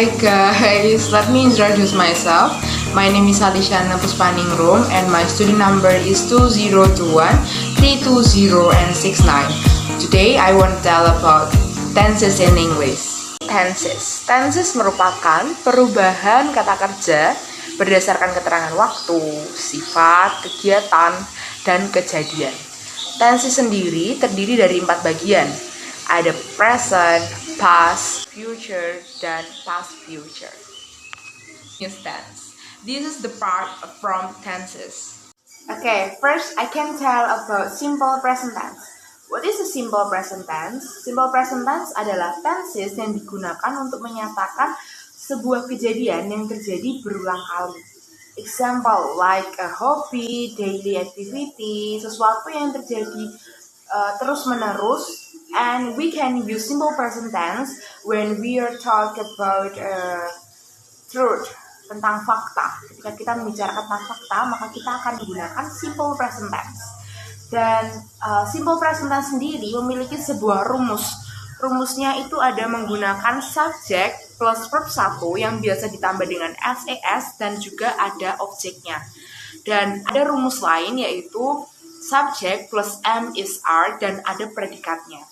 Hi guys, let me introduce myself. My name is Alishana Puspaningrum and my student number is 2021-320-69. Today I want to tell about tenses in English. Tenses merupakan perubahan kata kerja berdasarkan keterangan waktu, sifat, kegiatan, dan kejadian. Tenses sendiri terdiri dari 4 bagian. Ada present, past, future, dan past future. Use tense. This is the part from tenses. Okay, first I can tell about simple present tense. What is a simple present tense? Simple present tense adalah tenses yang digunakan untuk menyatakan sebuah kejadian yang terjadi berulang kali. Example like a hobby, daily activity, sesuatu yang terjadi terus-menerus. And we can use simple present tense when we are talk about truth, tentang fakta. Ketika kita membicarakan tentang fakta, maka kita akan menggunakan simple present tense. Dan simple present tense sendiri memiliki sebuah rumus. Rumusnya itu ada menggunakan subject plus verb 1 yang biasa ditambah dengan SES dan juga ada objeknya. Dan ada rumus lain yaitu subject plus am is are dan ada predikatnya.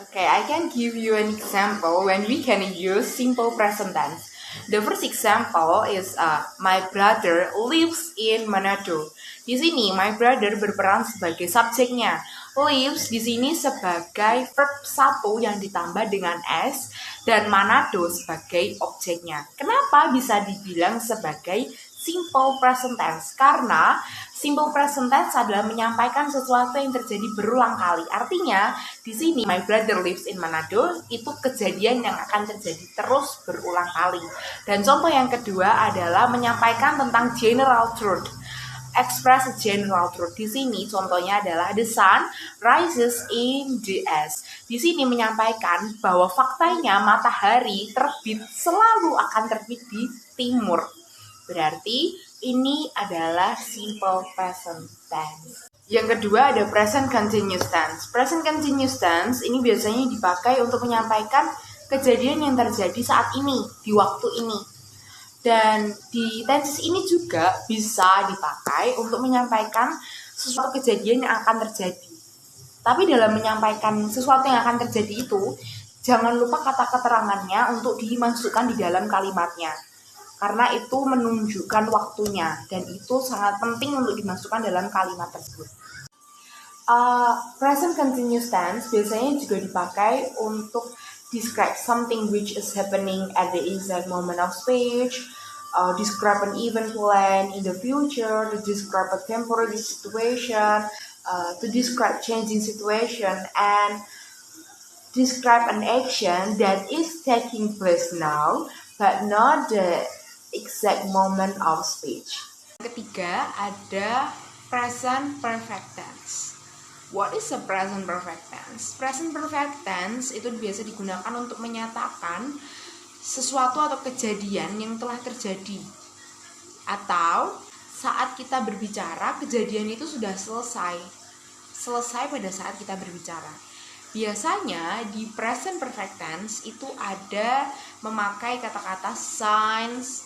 Okay, I can give you an example when we can use simple present tense. The first example is my brother lives in Manado. Di sini my brother berperan sebagai subjeknya. Lives di sini sebagai verb 1 yang ditambah dengan s dan Manado sebagai objeknya. Kenapa bisa dibilang sebagai simple present tense? Karena simple present tense adalah menyampaikan sesuatu yang terjadi berulang kali. Artinya, di sini my brother lives in Manado itu kejadian yang akan terjadi terus berulang kali. Dan contoh yang kedua adalah menyampaikan tentang general truth. Express a general truth. Di sini contohnya adalah the sun rises in the east. Di sini menyampaikan bahwa faktanya matahari terbit selalu akan terbit di timur. Berarti ini adalah simple present tense. Yang kedua ada present continuous tense. Present continuous tense ini biasanya dipakai untuk menyampaikan kejadian yang terjadi saat ini, di waktu ini. Dan di tenses ini juga bisa dipakai untuk menyampaikan sesuatu kejadian yang akan terjadi. Tapi dalam menyampaikan sesuatu yang akan terjadi itu, jangan lupa kata keterangannya untuk dimasukkan di dalam kalimatnya. Karena itu menunjukkan waktunya dan itu sangat penting untuk dimasukkan dalam kalimat tersebut. Present continuous tense biasanya juga dipakai untuk describe something which is happening at the exact moment of speech, describe an event plan in the future, to describe a temporary situation, to describe changing situation, and describe an action that is taking place now but not the exact moment of speech. Ketiga ada present perfect tense. What is a present perfect tense? Present perfect tense itu biasa digunakan untuk menyatakan sesuatu atau kejadian yang telah terjadi. Atau saat kita berbicara, kejadian itu sudah selesai. Selesai pada saat kita berbicara. Biasanya di present perfect tense itu ada memakai kata-kata since,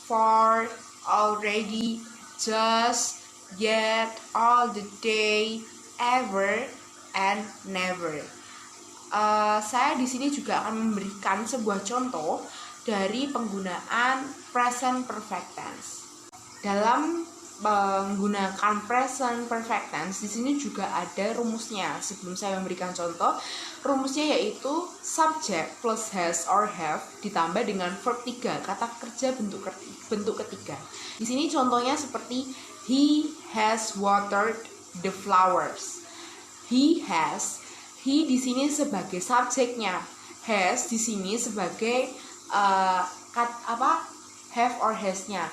for, already, just, yet, all the day, ever, and never. Saya di sini juga akan memberikan sebuah contoh dari penggunaan present perfect tense. Dalam menggunakan present perfect tense, di sini juga ada rumusnya. Sebelum saya memberikan contoh, rumusnya yaitu subject plus has or have ditambah dengan verb 3, kata kerja bentuk ketiga. Di sini contohnya seperti he has watered the flowers. He di sini sebagai subjeknya, has di sini sebagai have or has-nya.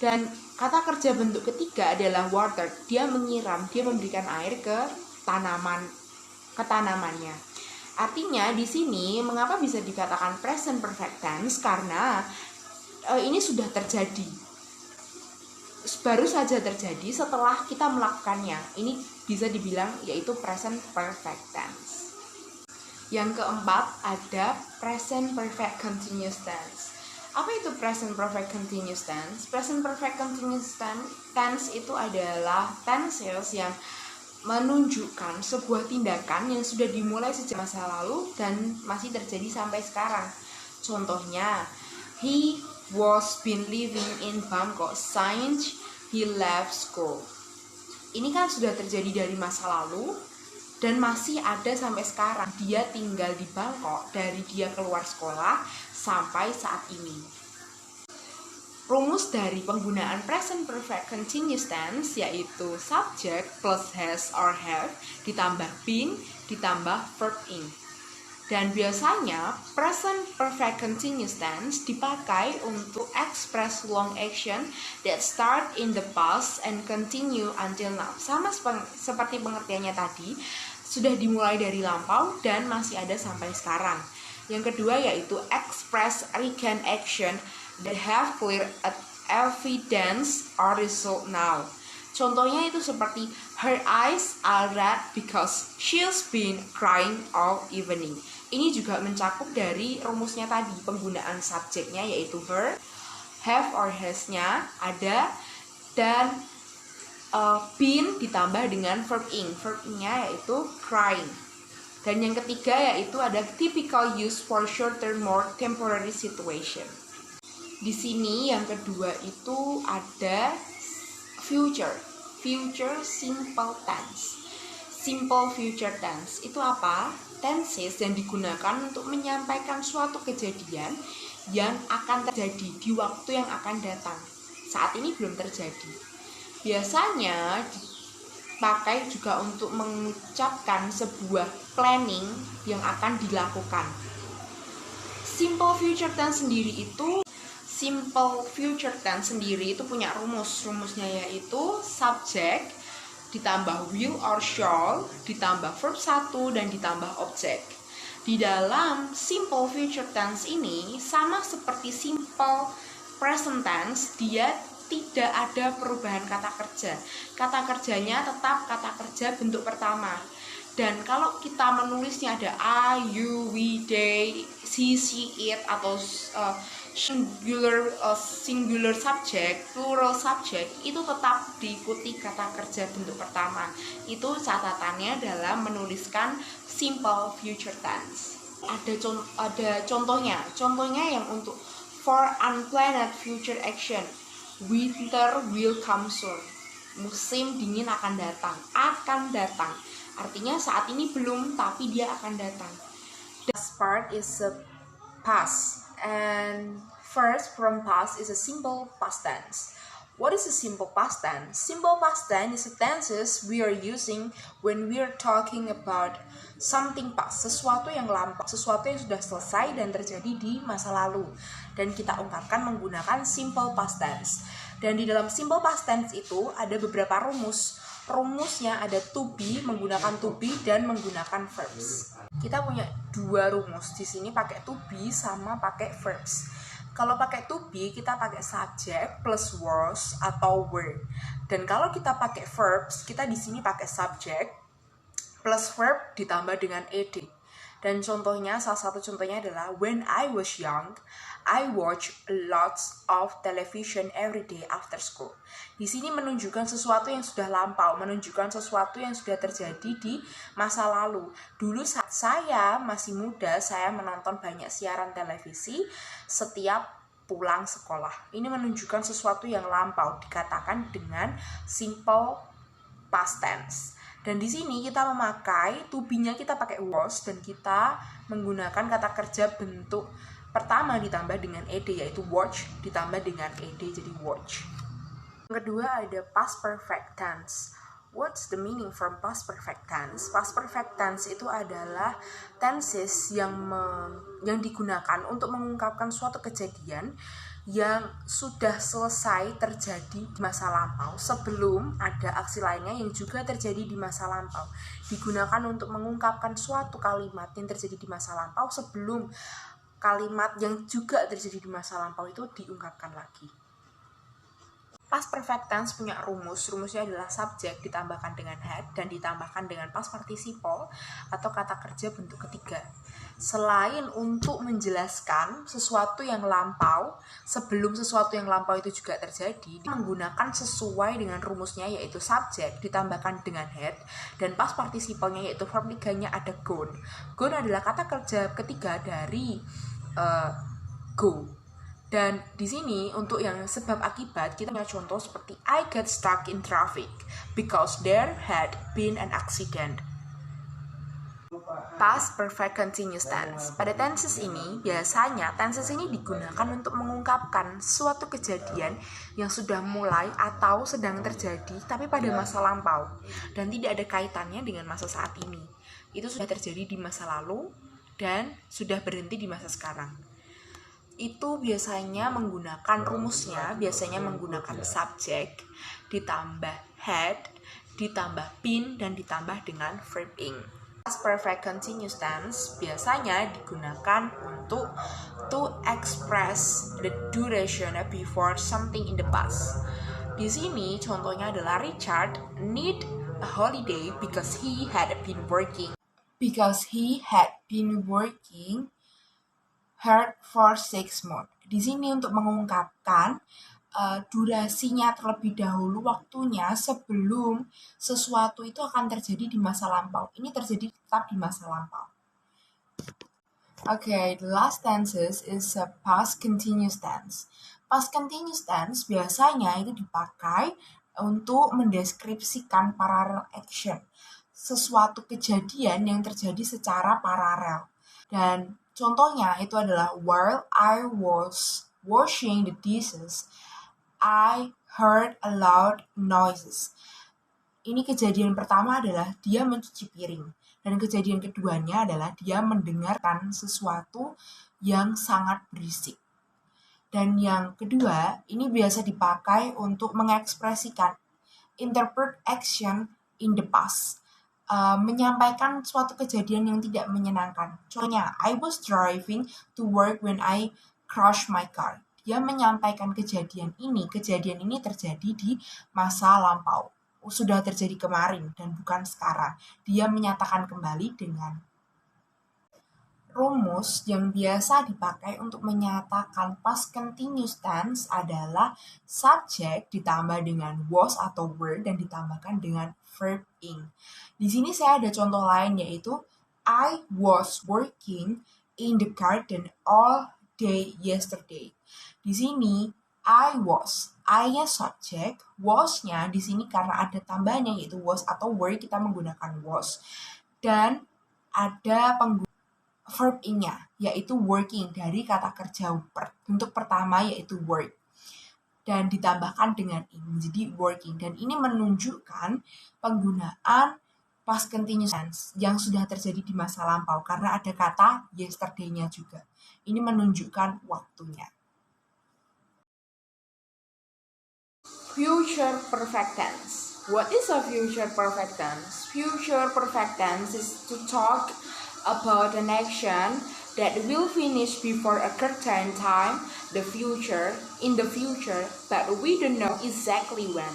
Dan kata kerja bentuk ketiga adalah water. Dia menyiram, dia memberikan air ke tanamannya. Artinya di sini mengapa bisa dikatakan present perfect tense? Karena ini sudah terjadi. Baru saja terjadi setelah kita melakukannya. Ini bisa dibilang yaitu present perfect tense. Yang keempat ada present perfect continuous tense. Apa itu present perfect continuous tense? Present perfect continuous tense itu adalah tenses yang menunjukkan sebuah tindakan yang sudah dimulai sejak masa lalu dan masih terjadi sampai sekarang. Contohnya, he was been living in Bangkok since he left school. Ini kan sudah terjadi dari masa lalu dan masih ada sampai sekarang. Dia tinggal di Bangkok dari dia keluar sekolah sampai saat ini. Rumus dari penggunaan present perfect continuous tense yaitu subject plus has or have ditambah been ditambah verb in. Dan biasanya present perfect continuous tense dipakai untuk express long action that start in the past and continue until now. Sama seperti pengertiannya tadi, sudah dimulai dari lampau dan masih ada sampai sekarang. Yang kedua yaitu express recant action that have clear evidence or result now. Contohnya itu seperti her eyes are red because she's been crying all evening. Ini juga mencakup dari rumusnya tadi, penggunaan subjeknya yaitu her, have or has-nya ada, dan been ditambah dengan verb in. Verb-nya yaitu crying. Dan yang ketiga yaitu ada typical use for short term or temporary situation. Di sini yang kedua itu ada future simple tense. Simple future tense itu apa? Tenses yang digunakan untuk menyampaikan suatu kejadian yang akan terjadi di waktu yang akan datang. Saat ini belum terjadi. Biasanya dipakai juga untuk mengucapkan sebuah planning yang akan dilakukan. Simple future tense sendiri itu punya rumusnya yaitu subject ditambah will or shall ditambah verb 1 dan ditambah object. Di dalam simple future tense ini sama seperti simple present tense, dia tidak ada perubahan kata kerja. Kata kerjanya tetap kata kerja bentuk pertama. Dan kalau kita menulisnya ada I, you, we, they, she, it atau singular subject, plural subject itu tetap diikuti kata kerja bentuk pertama. Itu catatannya dalam menuliskan simple future tense. Ada contohnya yang untuk for unplanned future action, winter will come soon. Musim dingin akan datang. Artinya saat ini belum, tapi dia akan datang. The part is a past, and first from past is a simple past tense. What is a simple past tense? Simple past tense is a tenses we are using when we are talking about something past, sesuatu yang lampau, sesuatu yang sudah selesai dan terjadi di masa lalu. Dan kita ungkapkan menggunakan simple past tense. Dan di dalam simple past tense itu ada beberapa rumus. Rumusnya ada to be, menggunakan to be dan menggunakan verbs. Kita punya dua rumus di sini, pakai to be sama pakai verbs. Kalau pakai to be kita pakai subject plus was atau were. Dan kalau kita pakai verbs, kita di sini pakai subject plus verb ditambah dengan ed. Dan contohnya, salah satu contohnya adalah when I was young, I watched lots of television every day after school. Di sini menunjukkan sesuatu yang sudah lampau, menunjukkan sesuatu yang sudah terjadi di masa lalu. Dulu saat saya masih muda, saya menonton banyak siaran televisi setiap pulang sekolah. Ini menunjukkan sesuatu yang lampau, dikatakan dengan simple past tense. Dan di sini kita memakai to be-nya, kita pakai was dan kita menggunakan kata kerja bentuk pertama ditambah dengan ed, yaitu watch ditambah dengan ed jadi watch. Yang kedua ada past perfect tense. What's the meaning from past perfect tense? Past perfect tense itu adalah tenses yang digunakan untuk mengungkapkan suatu kejadian yang sudah selesai terjadi di masa lampau sebelum ada aksi lainnya yang juga terjadi di masa lampau. Digunakan untuk mengungkapkan suatu kalimat yang terjadi di masa lampau sebelum kalimat yang juga terjadi di masa lampau itu diungkapkan lagi. Past perfect tense punya rumusnya adalah subject ditambahkan dengan had dan ditambahkan dengan past participle atau kata kerja bentuk ketiga. Selain untuk menjelaskan sesuatu yang lampau, sebelum sesuatu yang lampau itu juga terjadi, menggunakan sesuai dengan rumusnya yaitu subject ditambahkan dengan had dan past participle-nya yaitu verb 3-nya ada gone. Gone adalah kata kerja ketiga dari go. Dan di sini untuk yang sebab akibat kita punya contoh seperti I get stuck in traffic because there had been an accident. Past perfect continuous tense. Pada tenses ini, biasanya tenses ini digunakan untuk mengungkapkan suatu kejadian yang sudah mulai atau sedang terjadi tapi pada masa lampau dan tidak ada kaitannya dengan masa saat ini. Itu sudah terjadi di masa lalu dan sudah berhenti di masa sekarang. Itu biasanya menggunakan rumusnya, biasanya menggunakan subject, ditambah had, ditambah been, dan ditambah dengan verb ing. Past perfect continuous tense biasanya digunakan untuk to express the duration before something in the past. Di sini contohnya adalah Richard need a holiday because he had been working. Because he had been working hard for 6 months. Di sini untuk mengungkapkan durasinya terlebih dahulu, waktunya sebelum sesuatu itu akan terjadi di masa lampau. Ini terjadi tetap di masa lampau. Okay, the last tenses is a past continuous tense. Past continuous tense biasanya itu dipakai untuk mendeskripsikan parallel action, sesuatu kejadian yang terjadi secara paralel. Dan contohnya itu adalah while I was washing the dishes, I heard a loud noises. Ini kejadian pertama adalah dia mencuci piring. Dan kejadian keduanya adalah dia mendengarkan sesuatu yang sangat berisik. Dan yang kedua, ini biasa dipakai untuk mengekspresikan interpret action in the past. Menyampaikan suatu kejadian yang tidak menyenangkan. Contohnya, I was driving to work when I crashed my car. Dia menyampaikan kejadian ini terjadi di masa lampau. Sudah terjadi kemarin dan bukan sekarang. Dia menyatakan kembali dengan rumus yang biasa dipakai untuk menyatakan past continuous tense adalah subject ditambah dengan was atau were dan ditambahkan dengan verb ing. Di sini saya ada contoh lain yaitu I was working in the garden all day yesterday. Di sini I-nya subject, was-nya di sini karena ada tambahannya yaitu was atau were kita menggunakan was. Dan ada verb ing-nya yaitu working dari kata kerja bentuk pertama yaitu work. Dan ditambahkan dengan ing jadi working. Dan ini menunjukkan penggunaan past continuous tense yang sudah terjadi di masa lampau karena ada kata yesterday-nya juga. Ini menunjukkan waktunya. Future perfect tense. What is a future perfect tense? Future perfect tense is to talk about an action that will finish before a certain time, in the future, but we don't know exactly when.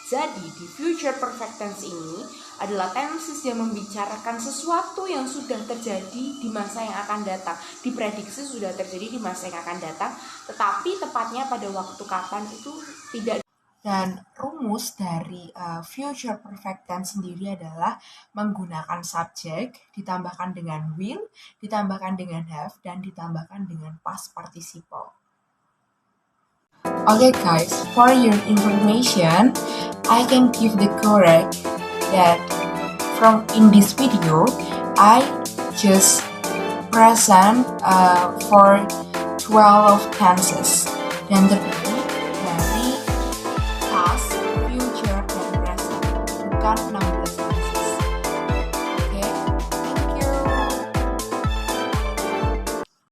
Jadi, di future perfect tense ini adalah tenses yang membicarakan sesuatu yang sudah terjadi di masa yang akan datang. Diprediksi sudah terjadi di masa yang akan datang, tetapi tepatnya pada waktu kapan itu tidak. Dan rumus dari future perfect tense sendiri adalah menggunakan subject, ditambahkan dengan will, ditambahkan dengan have, dan ditambahkan dengan past participle. Okay guys, for your information, I can give the correct that in this video, I just present for 12 tenses. Dan terdiri dari past, future, dan present. Bukan 16